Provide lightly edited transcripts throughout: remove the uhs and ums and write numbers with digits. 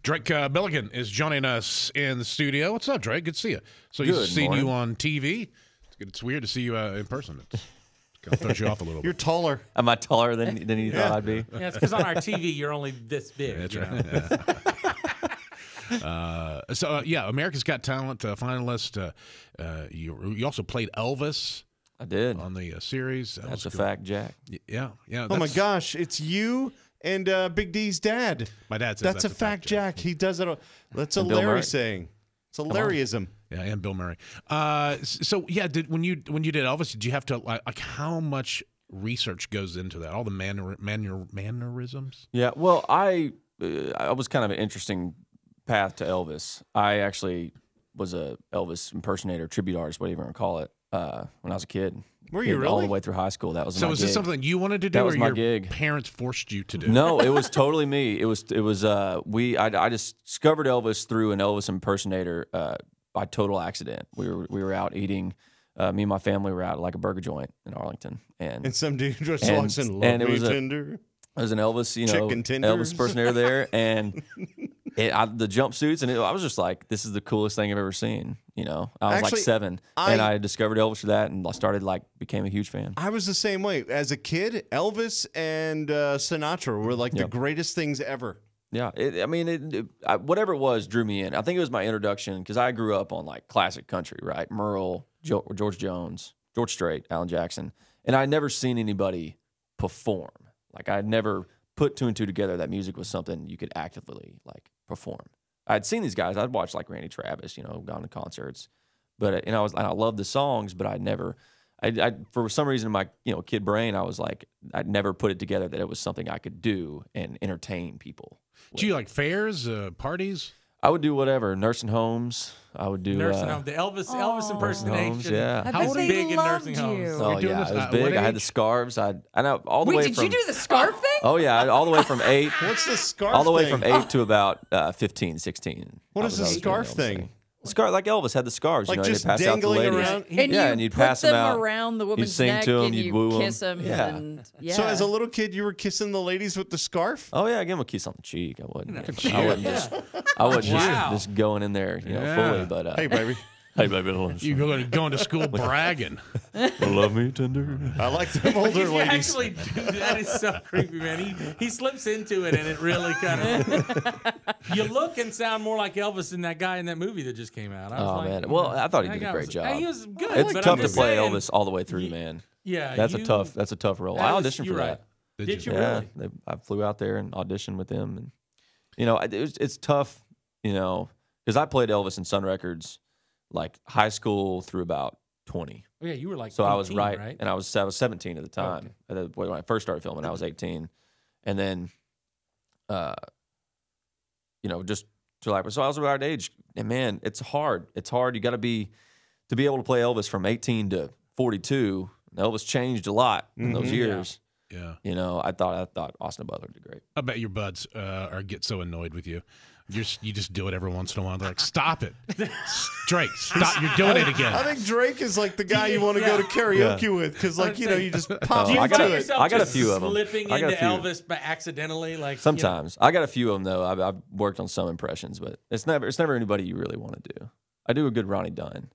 Drake Milligan is joining us in the studio. What's up, Drake? Good to see you. So you've seen you on TV. It's weird to see you in person. It kind of throws you off a little bit. You're taller. Am I taller than you thought I'd be? Yeah, it's because on our TV you're only this big. That's right. Yeah, America's Got Talent finalist. You also played Elvis. I did on the series. That's a fact, Jack. Yeah. Oh my gosh, it's you and Big D's dad. My dad says that's a fact, Jack. He does it. That's a Larry saying. It's a Larryism. Yeah, and Bill Murray. So yeah, when you did Elvis, did you have to like how much research goes into that? All the mannerisms. Yeah. Well, I was kind of an interesting path to Elvis. I actually was a Elvis impersonator, tribute artist, whatever you want to call it. When I was a kid. Were you really? All the way through high school. That was my was this something you wanted to do, that was or my your gig. Parents forced you to do? No, it was totally me. It was. I just discovered Elvis through an Elvis impersonator by total accident. We were out eating. Me and my family were out at like a burger joint in Arlington, and some dude just walks in. And it was tender. It was an Elvis, Elvis impersonator there, and the jumpsuits, and I was just like, this is the coolest thing I've ever seen. I was like 7, and I discovered Elvis for that, and I started became a huge fan. I was the same way as a kid. Elvis and Sinatra were like the greatest things ever. Yeah, whatever it was drew me in. I think it was my introduction because I grew up on like classic country, right? Merle, George Jones, George Strait, Alan Jackson, and I'd never seen anybody perform. Like I'd never put 2 and 2 together that music was something you could actively perform. I'd seen these guys. I'd watched like Randy Travis, gone to concerts, but I loved the songs, but I for some reason in my kid brain I was like I'd never put it together that it was something I could do and entertain people. Do you like fairs, parties? I would do whatever. Nursing homes. I would do nursing home. The Elvis impersonation. Homes, yeah. That was big in nursing homes. Oh yeah, it was big. I had the scarves. I know all the way Wait, from. did you do the scarf thing? Oh yeah, all the way from 8. What's the scarf? All the way thing? from 8 to about 15, 16. What is the scarf thing? Scarf like Elvis had the scarves. Like just pass dangling out to ladies. around. And and you'd pass them out around the woman's sing neck, to them, and you'd you woo kiss them. Yeah. And, So as a little kid, you were kissing the ladies with the scarf? Oh yeah, I give them a kiss on the cheek. I wouldn't just going in there, fully. But hey, baby. Hey, baby, You're going to school bragging. Love me tender. I like them older ladies. Actually, that is so creepy, man. He slips into it, and it really kind of. You look and sound more like Elvis than that guy in that movie that just came out. I was man. Well, I thought he did a great job. He was good. It's but tough I'm to play saying, Elvis all the way through, man. Yeah, that's a tough role. I auditioned for that. Did you yeah, really? I flew out there and auditioned with them, and it's tough, because I played Elvis in Sun Records, like high school through about 20. Oh, yeah, you were like. So 18, I was right, and I was 17 at the time. When I first started filming, I was 18, and then, just so I was about age, and man, it's hard. It's hard. You got to be able to play Elvis from 18 to 42. Elvis changed a lot in those years. Yeah. I thought Austin Butler did great. I bet your buds get so annoyed with you. You just do it every once in a while. They're like, stop it. Drake, stop. You're doing it again. I think Drake is like the guy you want to go to karaoke with because, you just pop I got a few of them. Slipping into Elvis, but accidentally, sometimes. I got a few of them though. I've worked on some impressions, but it's never anybody you really want to do. I do a good Ronnie Dunn.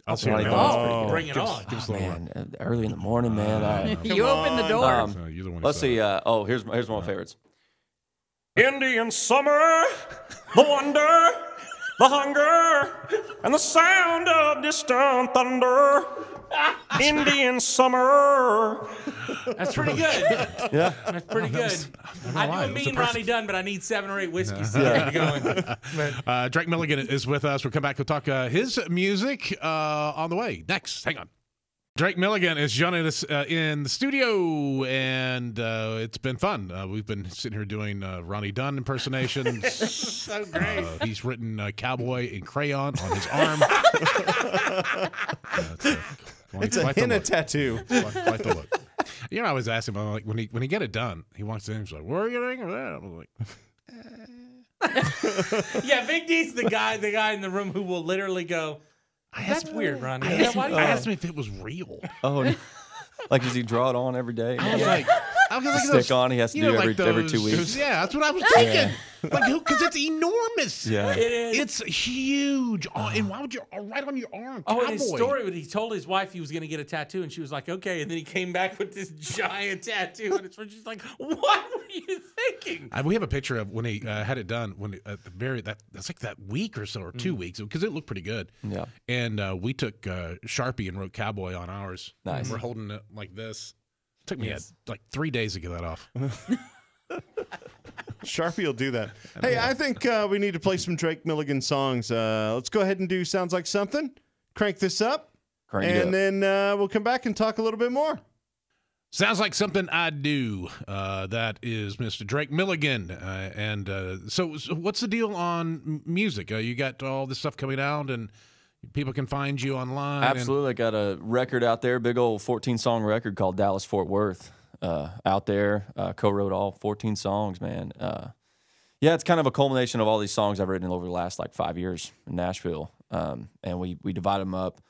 I'll see bring it on. Man, early in the morning, man. You open the door. Let's see. Here's one of my favorites. Indian summer, the wonder, the hunger, and the sound of distant thunder. Indian summer. That's pretty good. Yeah, that's pretty good. I do a mean Ronnie Dunn, but I need 7 or 8 whiskeys to get going. Drake Milligan is with us. We'll come back. We'll talk his music on the way. Next, hang on. Drake Milligan is joining us in the studio, and it's been fun. We've been sitting here doing Ronnie Dunn impersonations. So great. He's written cowboy in crayon on his arm. It's a henna tattoo. Quite the look. I always ask him, like, when he get it done, he walks in and he's like, "What are you doing with that?" I'm like, Yeah, Big D's the guy in the room who will literally go, "That's weird, Ronnie." I asked him if it was real. Oh, like does he draw it on every day? I was like, stick on. He has to do every 2 weeks. Yeah, that's what I was thinking. Because it's enormous. Yeah, It is. It's huge. And why would you right on your arm? Oh, Cowboy. and his story, when he told his wife he was going to get a tattoo, and she was like, "Okay," and then he came back with this giant tattoo, and she's like, "What were you thinking?" We have a picture of when he had it done. When at the that's like that week or so, or 2 weeks, because it looked pretty good. Yeah, and we took Sharpie and wrote "Cowboy" on ours. Nice. And we're holding it like this. It took me like 3 days to get that off. Sharpie will do that. Hey, I think we need to play some Drake Milligan songs. Let's go ahead and do Sounds Like Something. Crank this up. And then we'll come back and talk a little bit more. Sounds like something I do. That is Mr. Drake Milligan. So what's the deal on music? You got all this stuff coming out, and people can find you online. Absolutely. I got a record out there, big old 14-song record called Dallas Fort Worth. Out there, co-wrote all 14 songs, man. Yeah, it's kind of a culmination of all these songs I've written over the last like 5 years in Nashville. And we divide them up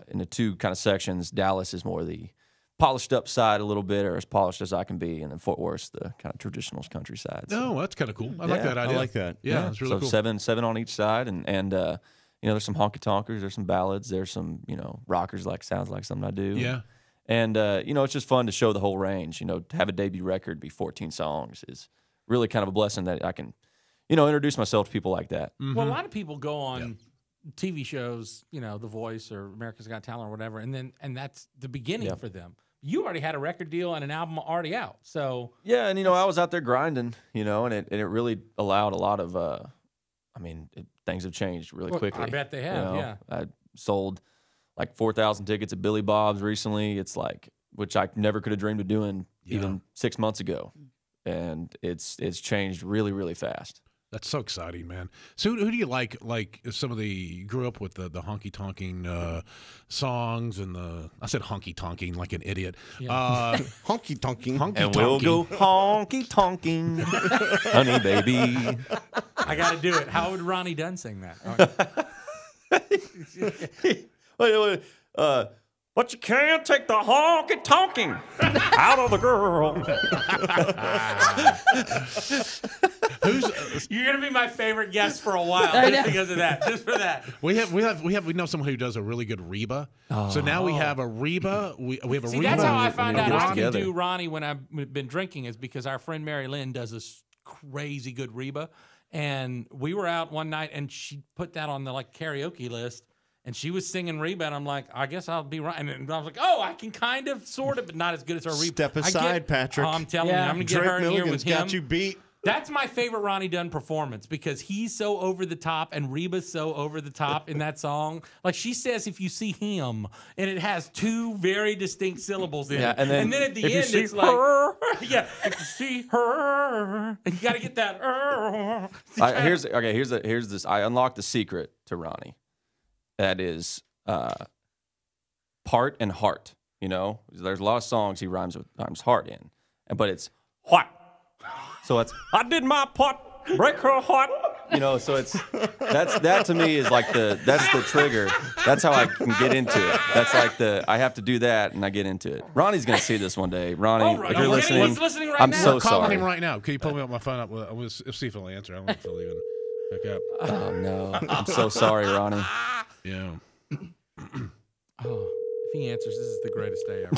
into two kind of sections. Dallas is more the polished up side a little bit, or as polished as I can be, and then Fort Worth's the kind of traditional country side. So, oh, that's kind of cool. I like that idea. I like that. Yeah, it's really so cool. seven on each side, and you know, there's some honky tonkers, there's some ballads, there's some rockers like Sounds Like Something I Do. Yeah. And, it's just fun to show the whole range. To have a debut record be 14 songs is really kind of a blessing that I can, introduce myself to people like that. Mm-hmm. Well, a lot of people go on TV shows, The Voice or America's Got Talent or whatever, and that's the beginning for them. You already had a record deal and an album already out. So yeah, and, I was out there grinding, and it really allowed a lot of, things have changed really quickly. I bet they have, yeah. I sold like 4,000 tickets at Billy Bob's recently. It's like, which I never could have dreamed of doing even 6 months ago. And it's changed really, really fast. That's so exciting, man. So who do you like some of you grew up with the honky tonking songs and I said honky tonking like an idiot. Yeah. Honky tonking. And we'll go honky tonking, honey baby. I got to do it. How would Ronnie Dunn sing that? Wait. But you can't take the honky tonking out of the girl. You're gonna be my favorite guest for a while just because of that. Just for that. We know someone who does a really good Reba. So now we have a Reba. We have a See, Reba. that's how I find out I can together. do Ronnie when I've been drinking, is because our friend Mary Lynn does this crazy good Reba. And we were out one night and she put that on the karaoke list. And she was singing Reba, and I'm like, I guess I'll be right. And I was like, oh, I can kind of, sort of, but not as good as her Reba. Step aside, Patrick. Oh, I'm telling you, I'm going to get Drake her in here Milligan's with him. got you beat. That's my favorite Ronnie Dunn performance, because he's so over the top and Reba's so over the top in that song. Like, she says, if you see him, and it has two very distinct syllables in it. And then at the if you end, see it's like, yeah, if you see her, you got to get that. Here's this. I unlocked the secret to Ronnie. That is part and heart. There's a lot of songs he rhymes heart in, but it's What? so it's I did my part, break her heart. so it's that to me is like that's the trigger. That's how I can get into it. That's like I have to do that and I get into it. Ronnie's gonna see this one day. Ronnie, if you're listening, he's listening right I'm now. so We're calling sorry. him right now. Can you pull me up my phone up? We'll see if he'll answer. I don't know if he'll even pick up. Oh no, I'm so sorry, Ronnie. Yeah. Oh, if he answers, this is the greatest day ever.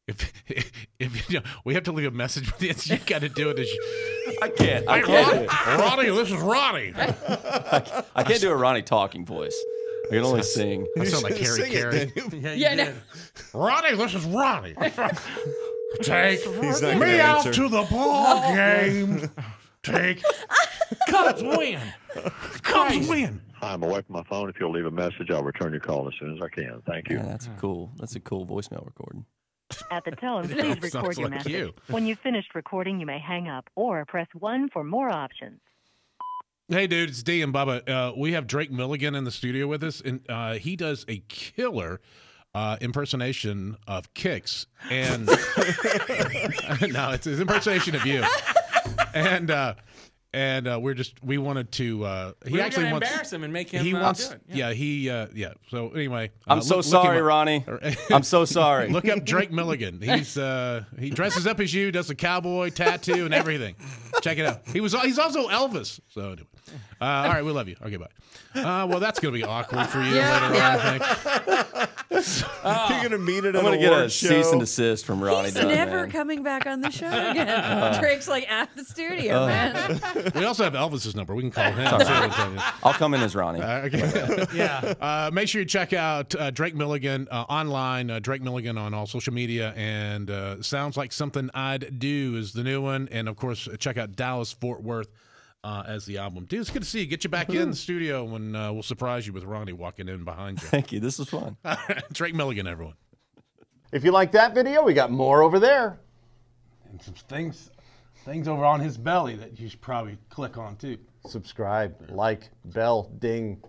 If we have to leave a message with you, you got to do it. I can't. Ronnie, this is Ronnie. I can't do a Ronnie talking voice. I can only sing. I sound like Harry Carey. Yeah, Ronnie, this is Ronnie. Take not me gonna out answer. to the ball game. Cubs win. Cubs win. I'm away from my phone. If you'll leave a message, I'll return your call as soon as I can. Thank you. Yeah, that's cool. That's a cool voicemail recording. At the tone, please record Sounds your like message. you. When you've finished recording, you may hang up or press 1 for more options. Hey, dude, it's D and Bubba. We have Drake Milligan in the studio with us, and he does a killer impersonation of Kicks. And no, it's his impersonation of you. And And we wanted to. He actually wants embarrass him and make him. He wants. do it. Yeah. So anyway, I'm so sorry, Ronnie. I'm so sorry. Look up Drake Milligan. He dresses up as you, does a cowboy tattoo and everything. Check it out. He's also Elvis. So anyway. All right, we love you. Okay, bye. Well, that's going to be awkward for you later on, I think. You're going to meet at an I'm going to get a show. cease and desist from Ronnie. He's Dunn, never man. coming back on the show again. Drake's like at the studio, man. We also have Elvis's number. We can call him. I'll come in as Ronnie. Okay. Yeah. Make sure you check out Drake Milligan online, Drake Milligan on all social media, and Sounds Like Something I'd Do is the new one. And, of course, check out Dallas Fort Worth as the album. Dude, it's good to see you. Get you back in the studio when we'll surprise you with Ronnie walking in behind you. Thank you. This was fun. Drake Milligan, everyone. If you like that video, we got more over there. And some things over on his belly that you should probably click on too. Subscribe, like, bell, ding.